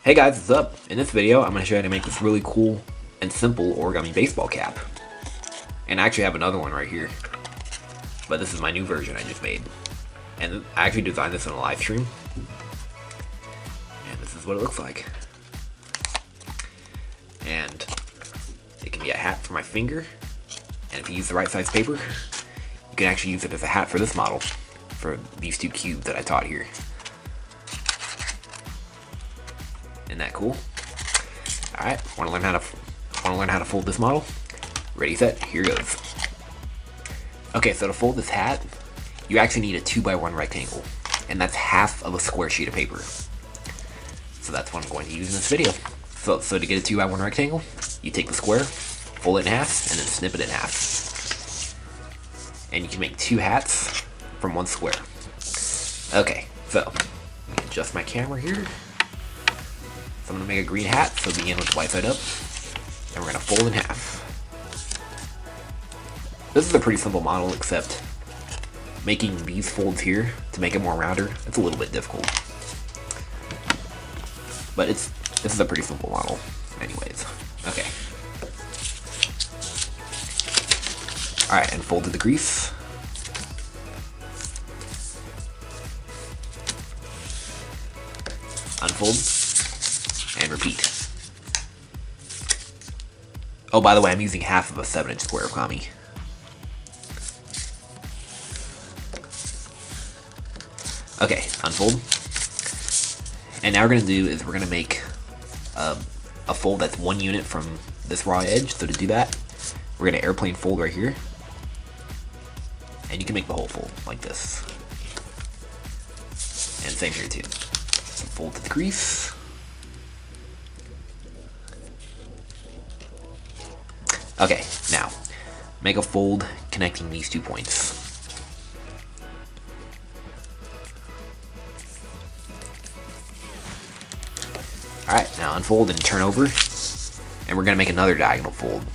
Hey guys, what's up? In this video, I'm going to show you how to make this really cool and simple origami baseball cap. And I actually have another one right here. But this is my new version I just made. And I actually designed this in a live stream. And this is what it looks like. And it can be a hat for my finger. And if you use the right size paper, you can actually use it as a hat for this model. For these two cubes that I taught here. Isn't that cool? Alright, wanna learn how to fold this model? Ready, set, here goes. Okay, so to fold this hat, you actually need a 2x1 rectangle, and that's half of a square sheet of paper. So that's what I'm going to use in this video. So to get a 2x1 rectangle, you take the square, fold it in half, and then snip it in half. And you can make two hats from one square. Okay, so let me adjust my camera here. So I'm going to make a green hat, so begin with the white side up, and we're going to fold in half. This is a pretty simple model, except making these folds here to make it more rounder, it's a little bit difficult. But this is a pretty simple model anyways. Okay. Alright, and fold to the crease. Unfold. And repeat. Oh, by the way, I'm using half of a 7-inch square of kami. Okay, unfold. And now we're going to do is we're going to make a fold that's 1 unit from this raw edge. So to do that, we're going to airplane fold right here. And you can make the whole fold like this. And same here too. So fold to the crease. Okay, now, make a fold connecting these 2 points. Alright, now unfold and turn over, and we're going to make another diagonal fold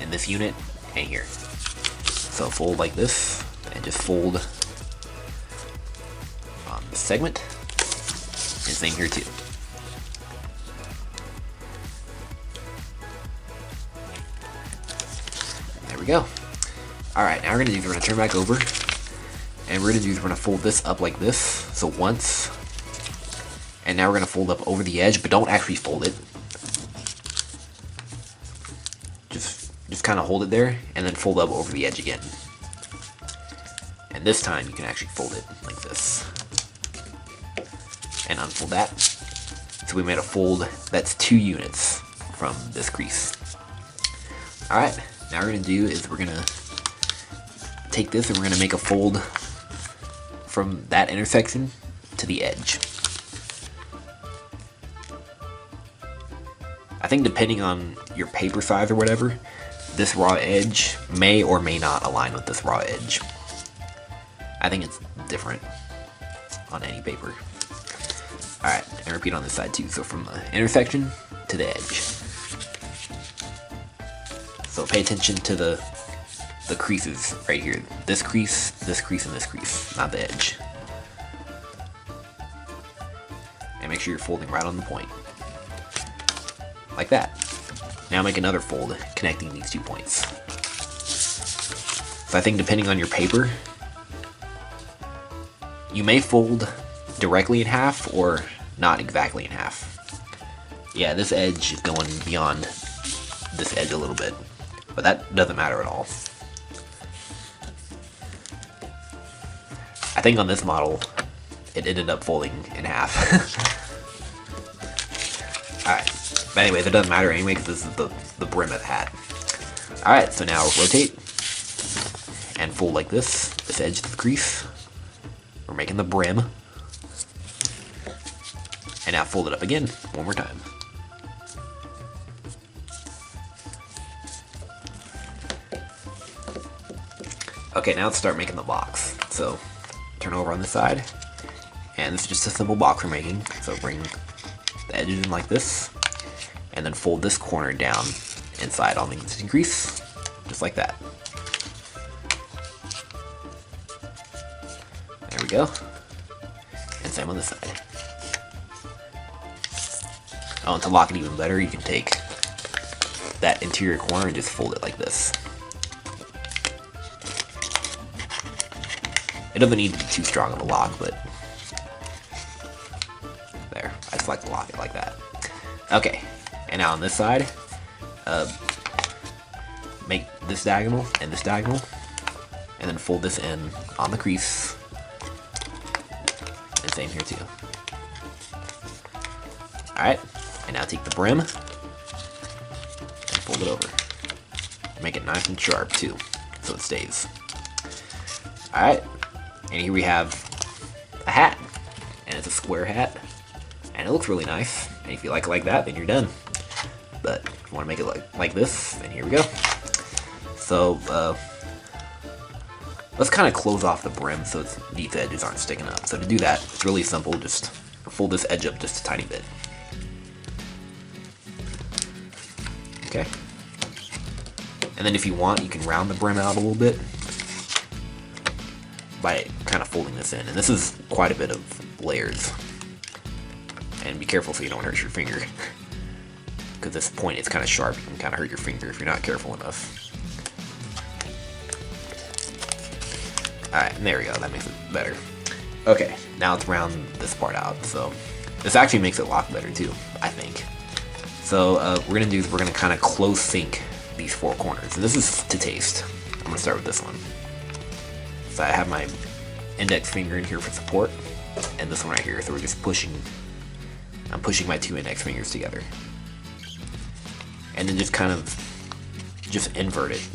in this unit and here. So fold like this, and just fold on the segment, and same here too. There we go. Alright, now we're going to turn back over, and we're going to fold this up like this, so once, and now we're going to fold up over the edge, but don't actually fold it. Just kind of hold it there, and then fold up over the edge again. And this time you can actually fold it like this. And unfold that. So we made a fold that's 2 units from this crease. Alright. Now what we're going to do is we're going to take this and we're going to make a fold from that intersection to the edge. I think depending on your paper size or whatever, this raw edge may or may not align with this raw edge. I think it's different on any paper. Alright, and repeat on this side too. So from the intersection to the edge. So pay attention to the creases right here. This crease, and this crease, not the edge. And make sure you're folding right on the point. Like that. Now make another fold connecting these 2 points. So I think depending on your paper, you may fold directly in half or not exactly in half. Yeah, this edge is going beyond this edge a little bit. But that doesn't matter at all. I think on this model, it ended up folding in half. Alright. But anyways, it doesn't matter anyway because this is the brim of the hat. Alright, so now rotate. And fold like this. This edge to the crease. We're making the brim. And now fold it up again, one more time. Okay, now let's start making the box. So, turn over on this side, and this is just a simple box we're making. So bring the edges in like this, and then fold this corner down inside on the existing crease, just like that. There we go. And same on this side. Oh, and to lock it even better, you can take that interior corner and just fold it like this. It doesn't need to be too strong of a lock, but there. I just like to lock it like that. Okay, and now on this side, make this diagonal and this diagonal, and then fold this in on the crease. And same here too. Alright, and now take the brim and fold it over. Make it nice and sharp too, so it stays. Alright, and here we have a hat, and it's a square hat, and it looks really nice. And if you like it like that, then you're done. But if you want to make it like this, then here we go. So let's kind of close off the brim so these edges aren't sticking up. So to do that, it's really simple. Just fold this edge up just a tiny bit. Okay. And then if you want, you can round the brim out a little bit by kind of folding this in. And this is quite a bit of layers. And be careful so you don't hurt your finger. Because this point is kind of sharp, you can kind of hurt your finger if you're not careful enough. Alright, and there we go, that makes it better. Okay, now let's round this part out. So this actually makes it lock better too, I think. So we're going to do is we're going to kind of close sync these four corners. And this is to taste. I'm going to start with this one. So I have my index finger in here for support, and this one right here. So we're just pushing, I'm pushing my two index fingers together. And then just kind of, just invert it.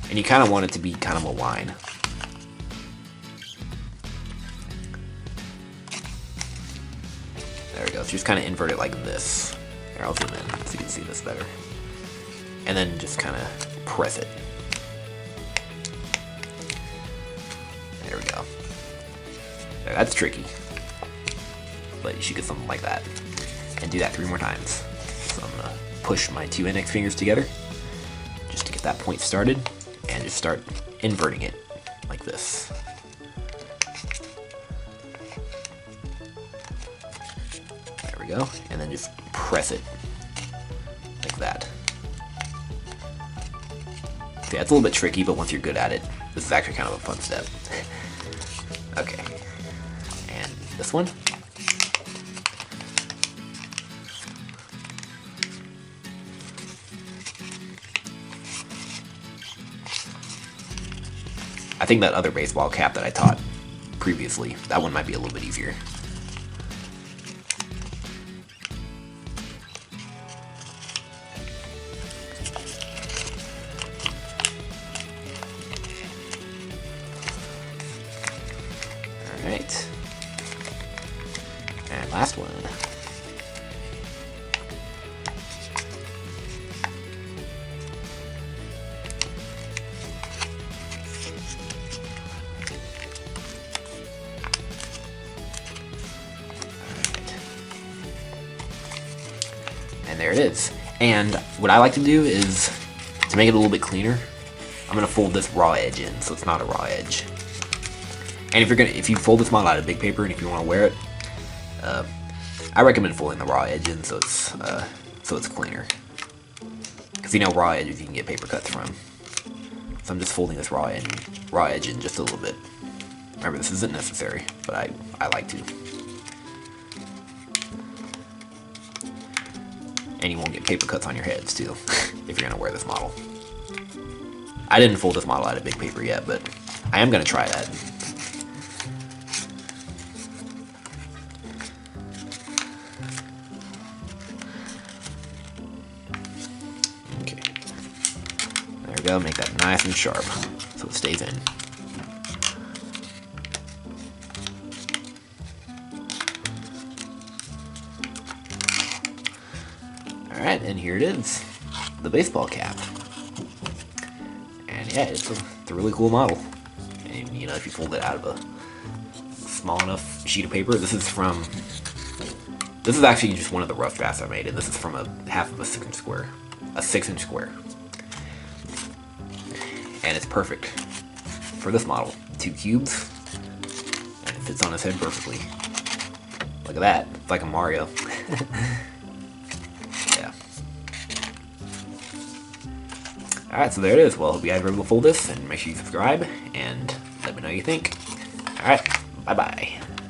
And you kind of want it to be kind of a line. There we go, so just kind of invert it like this. Here, I'll zoom in so you can see this better. And then just kind of press it. There we go. Now, that's tricky, but you should get something like that. And do that 3 more times. So I'm gonna push my two index fingers together just to get that point started, and just start inverting it like this. There we go, and then just press it like that. So yeah, it's a little bit tricky, but once you're good at it, this is actually kind of a fun step. Okay, and this one. I think that other baseball cap that I taught previously, that one might be a little bit easier. Alright. And last one. And there it is. And what I like to do is, to make it a little bit cleaner, I'm gonna fold this raw edge in, so it's not a raw edge. And if you fold this model out of big paper, and if you want to wear it, I recommend folding the raw edge in so it's cleaner. Because you know raw edges you can get paper cuts from. So I'm just folding this raw edge in just a little bit. Remember, this isn't necessary, but I like to. And you won't get paper cuts on your heads too, if you're gonna wear this model. I didn't fold this model out of big paper yet, but I am gonna try that. Okay. There we go, make that nice and sharp so it stays in. Alright, and here it is, the baseball cap. And yeah, it's a really cool model. And you know, if you fold it out of a small enough sheet of paper, this is actually just one of the rough drafts I made, and this is from a half of a 6-inch square. A 6-inch square. And it's perfect for this model. 2 cubes, and it fits on his head perfectly. Look at that. It's like a Mario. Yeah. Alright, so there it is. Well, hope you guys were able to fold this, and make sure you subscribe, and let me know what you think. Alright, bye-bye.